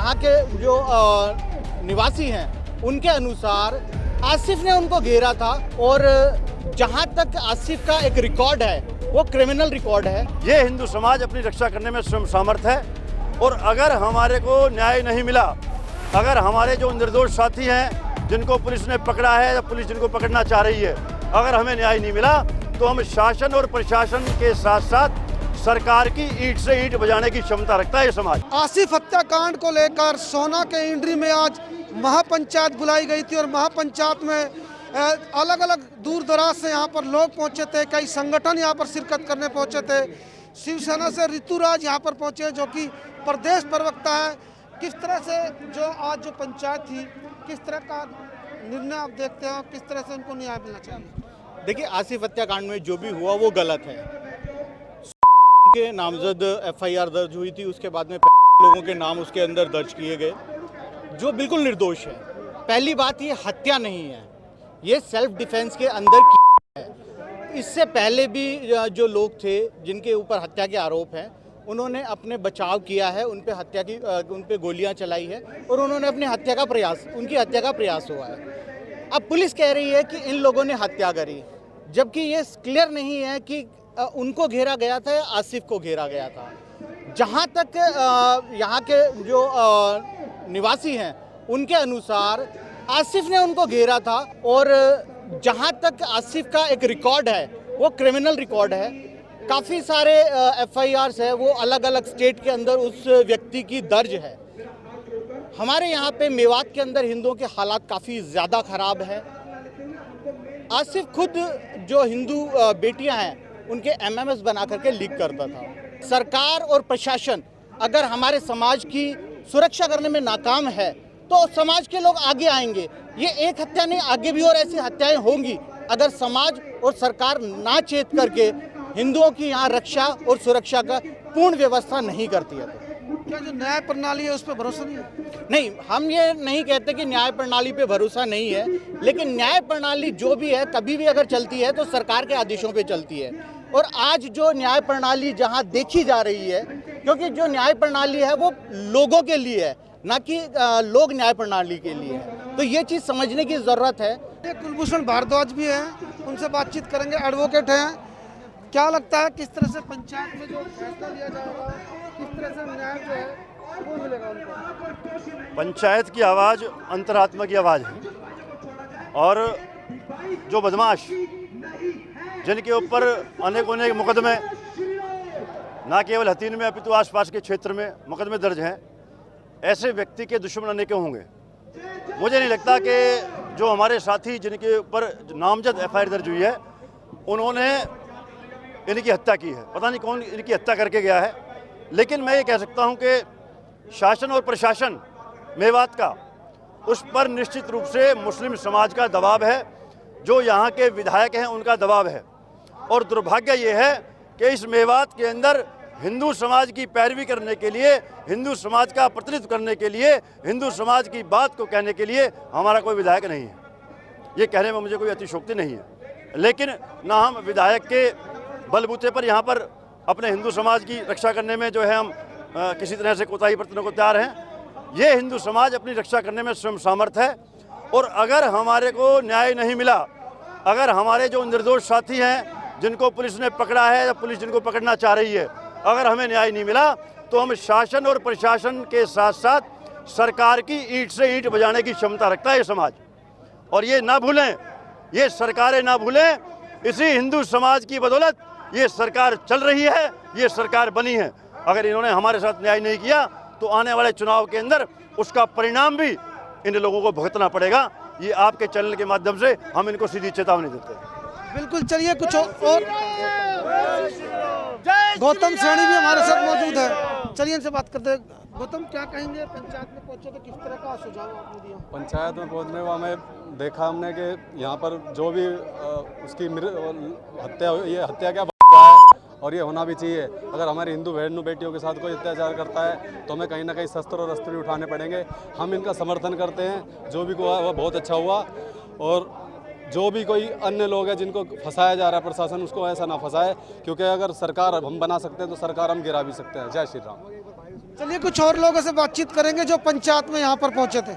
यहाँ के जो निवासी हैं उनके अनुसार आसिफ ने उनको घेरा था और जहाँ तक आसिफ का एक रिकॉर्ड है वो क्रिमिनल रिकॉर्ड है। ये हिंदू समाज अपनी रक्षा करने में स्वयं समर्थ है और अगर हमारे को न्याय नहीं मिला, अगर हमारे जो निर्दोष साथी हैं जिनको पुलिस ने पकड़ा है या पुलिस जिनको पकड़ना चाह रही है, अगर हमें न्याय नहीं मिला तो हम शासन और प्रशासन के साथ साथ सरकार की ईंट से ईंट बजाने की क्षमता रखता है ये समाज। आसिफ हत्याकांड को लेकर सोना के इंड्री में आज महापंचायत बुलाई गई थी और महापंचायत में अलग अलग दूर दराज से यहाँ पर लोग पहुँचे थे, कई संगठन यहाँ पर शिरकत करने पहुँचे थे। शिवसेना से ऋतुराज यहाँ पर पहुँचे जो कि प्रदेश प्रवक्ता है। किस तरह से जो आज जो पंचायत थी, किस तरह का निर्णय आप देखते हैं, किस तरह से उनको न्याय मिलना चाहिए? देखिए, आसिफ हत्याकांड में जो भी हुआ वो गलत है। के नामजद एफआईआर दर्ज हुई थी, उसके बाद में लोगों के नाम उसके अंदर दर्ज किए गए जो बिल्कुल निर्दोष है। पहली बात, ये हत्या नहीं है, ये सेल्फ डिफेंस के अंदर की है। इससे पहले भी जो लोग थे जिनके ऊपर हत्या के आरोप हैं उन्होंने अपने बचाव किया है, उन पे गोलियां चलाई है और उन्होंने अपनी उनकी हत्या का प्रयास हुआ है। अब पुलिस कह रही है कि इन लोगों ने हत्या करी, जबकि ये क्लियर नहीं है कि उनको घेरा गया था या आसिफ को घेरा गया था। जहाँ तक यहाँ के जो निवासी हैं उनके अनुसार आसिफ ने उनको घेरा था और जहाँ तक आसिफ का एक रिकॉर्ड है वो क्रिमिनल रिकॉर्ड है। काफ़ी सारे एफआईआर्स है वो अलग अलग स्टेट के अंदर उस व्यक्ति की दर्ज है। हमारे यहाँ पे मेवात के अंदर हिंदुओं के हालात काफ़ी ज़्यादा ख़राब है। आसिफ खुद जो हिंदू बेटियां हैं उनके एमएमएस बना करके लीक करता था। सरकार और प्रशासन अगर हमारे समाज की सुरक्षा करने में नाकाम है तो समाज के लोग आगे आएंगे। ये एक हत्या नहीं, आगे भी और ऐसी हत्याएं होंगी अगर समाज और सरकार ना चेत करके हिंदुओं की यहाँ रक्षा और सुरक्षा का पूर्ण व्यवस्था नहीं करती है। तो क्या जो न्याय प्रणाली है उस पर भरोसा नहीं है? नहीं, हम ये नहीं कहते कि न्याय प्रणाली पे भरोसा नहीं है, लेकिन न्याय प्रणाली जो भी है कभी भी अगर चलती है तो सरकार के आदेशों पे चलती है। और आज जो न्याय प्रणाली जहां देखी जा रही है, क्योंकि जो न्याय प्रणाली है वो लोगों के लिए है, ना कि लोग न्याय प्रणाली के लिए है। तो ये चीज़ समझने की ज़रूरत है। कुलभूषण भारद्वाज भी हैं, उनसे बातचीत करेंगे, एडवोकेट हैं। क्या लगता है किस तरह से पंचायत में जो फैसला लिया जाएगा, किस तरह से न्याय जो है वो मिलेगा उनको? पंचायत की आवाज़ अंतरात्मा की आवाज़ है और जो बदमाश जिनके ऊपर अनेक मुकदमे ना केवल हथीन में अपितु आसपास के क्षेत्र में मुकदमे दर्ज हैं, ऐसे व्यक्ति के दुश्मन अनेकों होंगे। मुझे नहीं लगता कि जो हमारे साथी जिनके ऊपर नामजद एफआईआर दर्ज हुई है उन्होंने इनकी हत्या की है। पता नहीं कौन इनकी हत्या करके गया है, लेकिन मैं ये कह सकता हूँ कि शासन और प्रशासन मेवात का उस पर निश्चित रूप से मुस्लिम समाज का दबाव है, जो यहाँ के विधायक हैं उनका दबाव है। और दुर्भाग्य ये है कि इस मेवात के अंदर हिंदू समाज की पैरवी करने के लिए, हिंदू समाज का प्रतिनिधित्व करने के लिए, हिंदू समाज की बात को कहने के लिए हमारा कोई विधायक नहीं है। ये कहने में मुझे कोई अतिशयोक्ति नहीं है, लेकिन ना हम विधायक के बलबूते पर यहाँ पर अपने हिंदू समाज की रक्षा करने में जो है हम किसी तरह से कोताही बरतने को तैयार हैं। ये हिंदू समाज अपनी रक्षा करने में स्वयं समर्थ है और अगर हमारे को न्याय नहीं मिला, अगर हमारे जो निर्दोष साथी हैं जिनको पुलिस ने पकड़ा है या पुलिस जिनको पकड़ना चाह रही है, अगर हमें न्याय नहीं मिला तो हम शासन और प्रशासन के साथ साथ सरकार की ईंट से ईंट बजाने की क्षमता रखता है ये समाज। और ये ना भूलें, ये सरकारें ना भूलें, इसी हिंदू समाज की बदौलत ये सरकार चल रही है, ये सरकार बनी है। अगर इन्होंने हमारे साथ न्याय नहीं किया तो आने वाले चुनाव के अंदर उसका परिणाम भी इन लोगों को भुगतना पड़ेगा। ये आपके चैनल के माध्यम से हम इनको सीधी चेतावनी देते हैं। बिल्कुल, चलिए कुछ और गौतम सैनी भी हमारे साथ मौजूद है, चलिए इनसे बात करते हैं। गौतम, क्या कहेंगे, पंचायत में पहुंचे तो किस तरह का सुझाव आपने दिया? पंचायत में पहुंचने में हमें देखा हमने कि यहाँ पर जो भी उसकी हत्या क्या है और ये होना भी चाहिए। अगर हमारी हिंदू बहनों बेटियों के साथ कोई अत्याचार करता है तो हमें कहीं ना कहीं शस्त्र और अस्त्र उठाने पड़ेंगे। हम इनका समर्थन करते हैं, जो भी हुआ वह बहुत अच्छा हुआ। और जो भी कोई अन्य लोग हैं जिनको फंसाया जा रहा है प्रशासन, उसको ऐसा ना फंसाए, क्योंकि अगर सरकार हम बना सकते हैं तो सरकार हम गिरा भी सकते हैं। जय श्री राम। चलिए कुछ और लोगों से बातचीत करेंगे जो पंचायत में यहाँ पर पहुंचे थे।